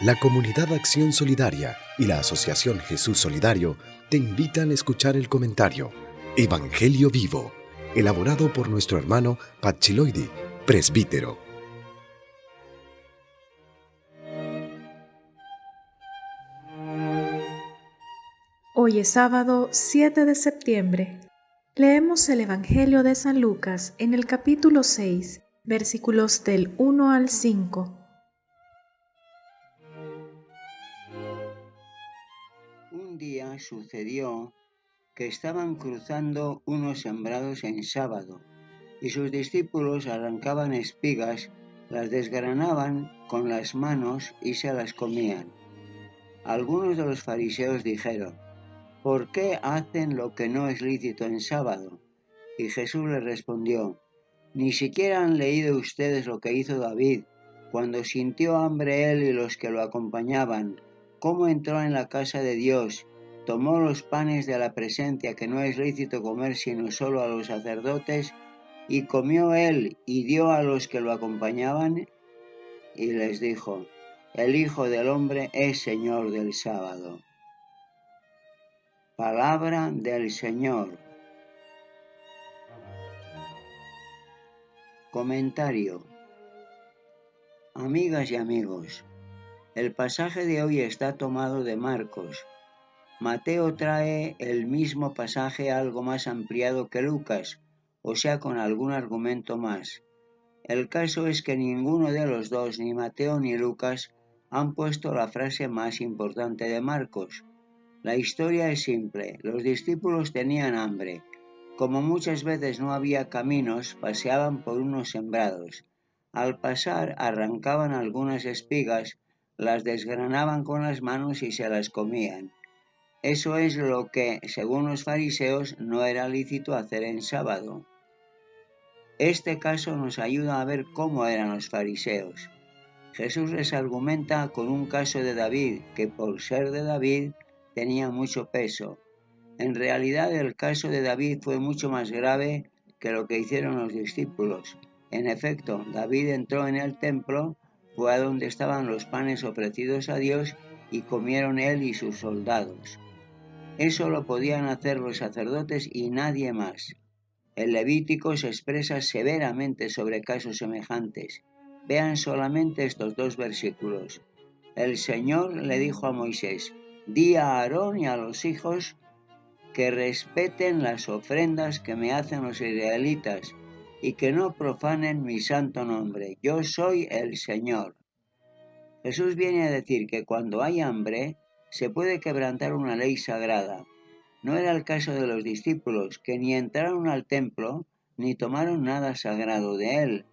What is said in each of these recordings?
La Comunidad Acción Solidaria y la Asociación Jesús Solidario te invitan a escuchar el comentario Evangelio Vivo, elaborado por nuestro hermano Pachiloidi, presbítero. Hoy es sábado 7 de septiembre. Leemos el Evangelio de San Lucas en el capítulo 6, versículos del 1 al 5. Un día sucedió que estaban cruzando unos sembrados en sábado, y sus discípulos arrancaban espigas, las desgranaban con las manos y se las comían. Algunos de los fariseos dijeron: ¿por qué hacen lo que no es lícito en sábado? Y Jesús les respondió: ¿ni siquiera han leído ustedes lo que hizo David cuando sintió hambre él y los que lo acompañaban? ¿Cómo entró en la casa de Dios? Tomó los panes de la presencia que no es lícito comer sino solo a los sacerdotes, y comió él y dio a los que lo acompañaban, y les dijo: el Hijo del Hombre es Señor del sábado. Palabra del Señor. Comentario. Amigas y amigos, el pasaje de hoy está tomado de Marcos. Mateo trae el mismo pasaje algo más ampliado que Lucas, o sea, con algún argumento más. El caso es que ninguno de los dos, ni Mateo ni Lucas, han puesto la frase más importante de Marcos. La historia es simple: los discípulos tenían hambre. Como muchas veces no había caminos, paseaban por unos sembrados. Al pasar arrancaban algunas espigas, las desgranaban con las manos y se las comían. Eso es lo que, según los fariseos, no era lícito hacer en sábado. Este caso nos ayuda a ver cómo eran los fariseos. Jesús les argumenta con un caso de David, que por ser de David tenía mucho peso. En realidad el caso de David fue mucho más grave que lo que hicieron los discípulos. En efecto, David entró en el templo, fue a donde estaban los panes ofrecidos a Dios y comieron él y sus soldados. Eso lo podían hacer los sacerdotes y nadie más. El Levítico se expresa severamente sobre casos semejantes. Vean solamente estos dos versículos. El Señor le dijo a Moisés: di a Aarón y a los hijos que respeten las ofrendas que me hacen los israelitas y que no profanen mi santo nombre. Yo soy el Señor. Jesús viene a decir que cuando hay hambre se puede quebrantar una ley sagrada. No era el caso de los discípulos, que ni entraron al templo ni tomaron nada sagrado de él.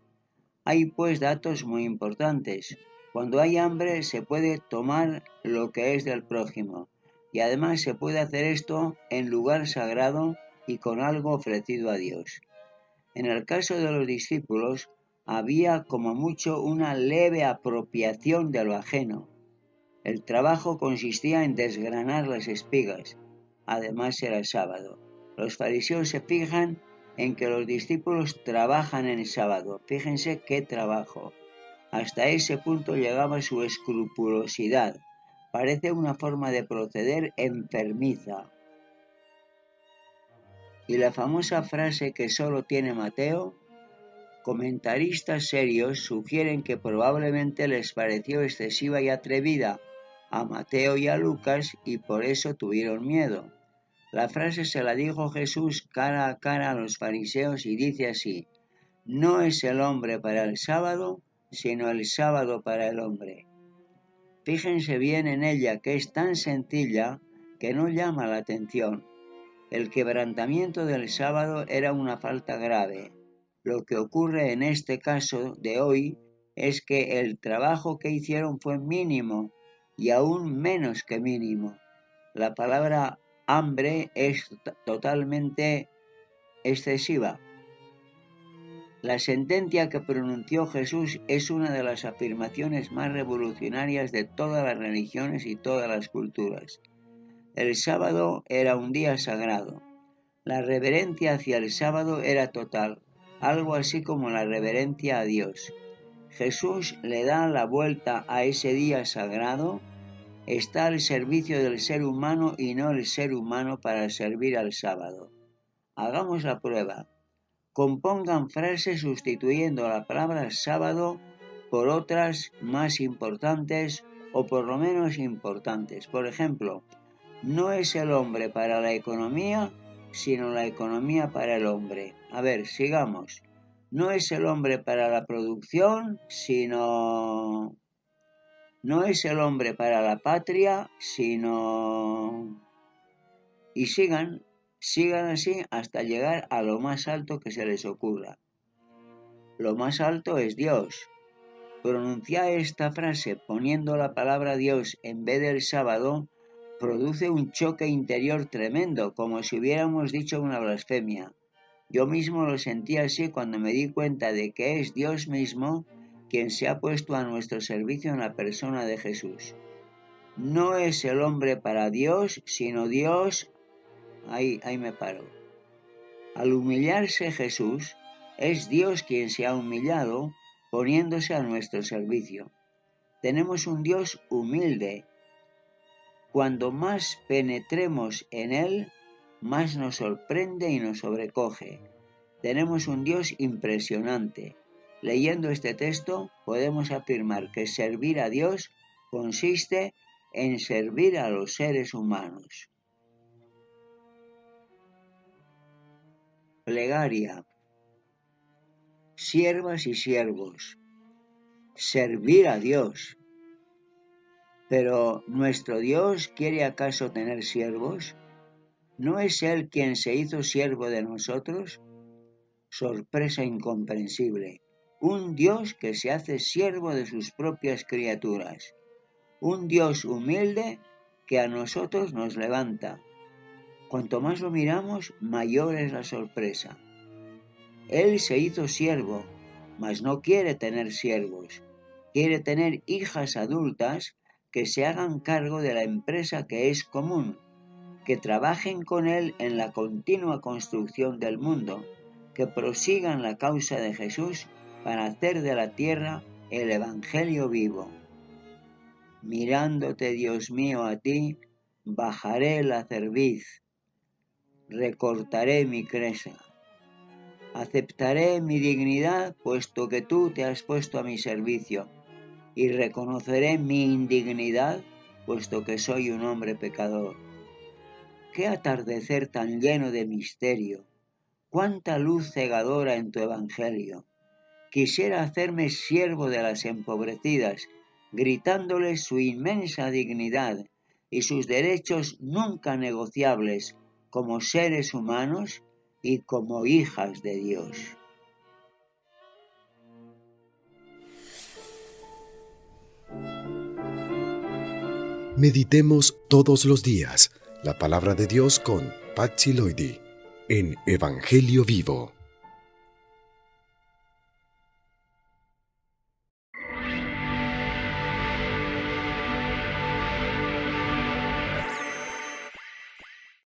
Hay pues datos muy importantes. Cuando hay hambre se puede tomar lo que es del prójimo, y además se puede hacer esto en lugar sagrado y con algo ofrecido a Dios. En el caso de los discípulos había como mucho una leve apropiación de lo ajeno. El trabajo consistía en desgranar las espigas. Además era sábado. Los fariseos se fijan en que los discípulos trabajan en sábado. Fíjense qué trabajo. Hasta ese punto llegaba su escrupulosidad. Parece una forma de proceder enfermiza. Y la famosa frase que solo tiene Mateo: comentaristas serios sugieren que probablemente les pareció excesiva y atrevida a Mateo y a Lucas y por eso tuvieron miedo. La frase se la dijo Jesús cara a cara a los fariseos y dice así: no es el hombre para el sábado, sino el sábado para el hombre. Fíjense bien en ella, que es tan sencilla que no llama la atención. El quebrantamiento del sábado era una falta grave. Lo que ocurre en este caso de hoy es que el trabajo que hicieron fue mínimo y aún menos que mínimo. La palabra hambre es totalmente excesiva. La sentencia que pronunció Jesús es una de las afirmaciones más revolucionarias de todas las religiones y todas las culturas. El sábado era un día sagrado. La reverencia hacia el sábado era total, algo así como la reverencia a Dios. Jesús le da la vuelta a ese día sagrado, está al servicio del ser humano y no el ser humano para servir al sábado. Hagamos la prueba. Compongan frases sustituyendo la palabra sábado por otras más importantes o por lo menos importantes. Por ejemplo, no es el hombre para la economía, sino la economía para el hombre. A ver, sigamos. No es el hombre para la producción, sino... No es el hombre para la patria, sino... Y sigan así hasta llegar a lo más alto que se les ocurra. Lo más alto es Dios. Pronunciar esta frase poniendo la palabra Dios en vez del sábado produce un choque interior tremendo, como si hubiéramos dicho una blasfemia. Yo mismo lo sentí así cuando me di cuenta de que es Dios mismo quien se ha puesto a nuestro servicio en la persona de Jesús. No es el hombre para Dios, sino Dios... Ahí me paro. Al humillarse Jesús, es Dios quien se ha humillado poniéndose a nuestro servicio. Tenemos un Dios humilde. Cuando más penetremos en Él, más nos sorprende y nos sobrecoge. Tenemos un Dios impresionante. Leyendo este texto, podemos afirmar que servir a Dios consiste en servir a los seres humanos. Plegaria. Siervas y siervos, servir a Dios. Pero ¿nuestro Dios quiere acaso tener siervos? ¿No es Él quien se hizo siervo de nosotros? Sorpresa incomprensible. Un Dios que se hace siervo de sus propias criaturas. Un Dios humilde que a nosotros nos levanta. Cuanto más lo miramos, mayor es la sorpresa. Él se hizo siervo, mas no quiere tener siervos. Quiere tener hijas adultas que se hagan cargo de la empresa que es común, que trabajen con Él en la continua construcción del mundo, que prosigan la causa de Jesús para hacer de la tierra el Evangelio vivo. Mirándote, Dios mío, a ti, bajaré la cerviz, recortaré mi cresta. Aceptaré mi dignidad, puesto que tú te has puesto a mi servicio, y reconoceré mi indignidad, puesto que soy un hombre pecador. ¡Qué atardecer tan lleno de misterio! ¡Cuánta luz cegadora en tu Evangelio! Quisiera hacerme siervo de las empobrecidas, gritándoles su inmensa dignidad y sus derechos nunca negociables como seres humanos y como hijas de Dios. Meditemos todos los días la palabra de Dios con Patsilloidi en Evangelio Vivo.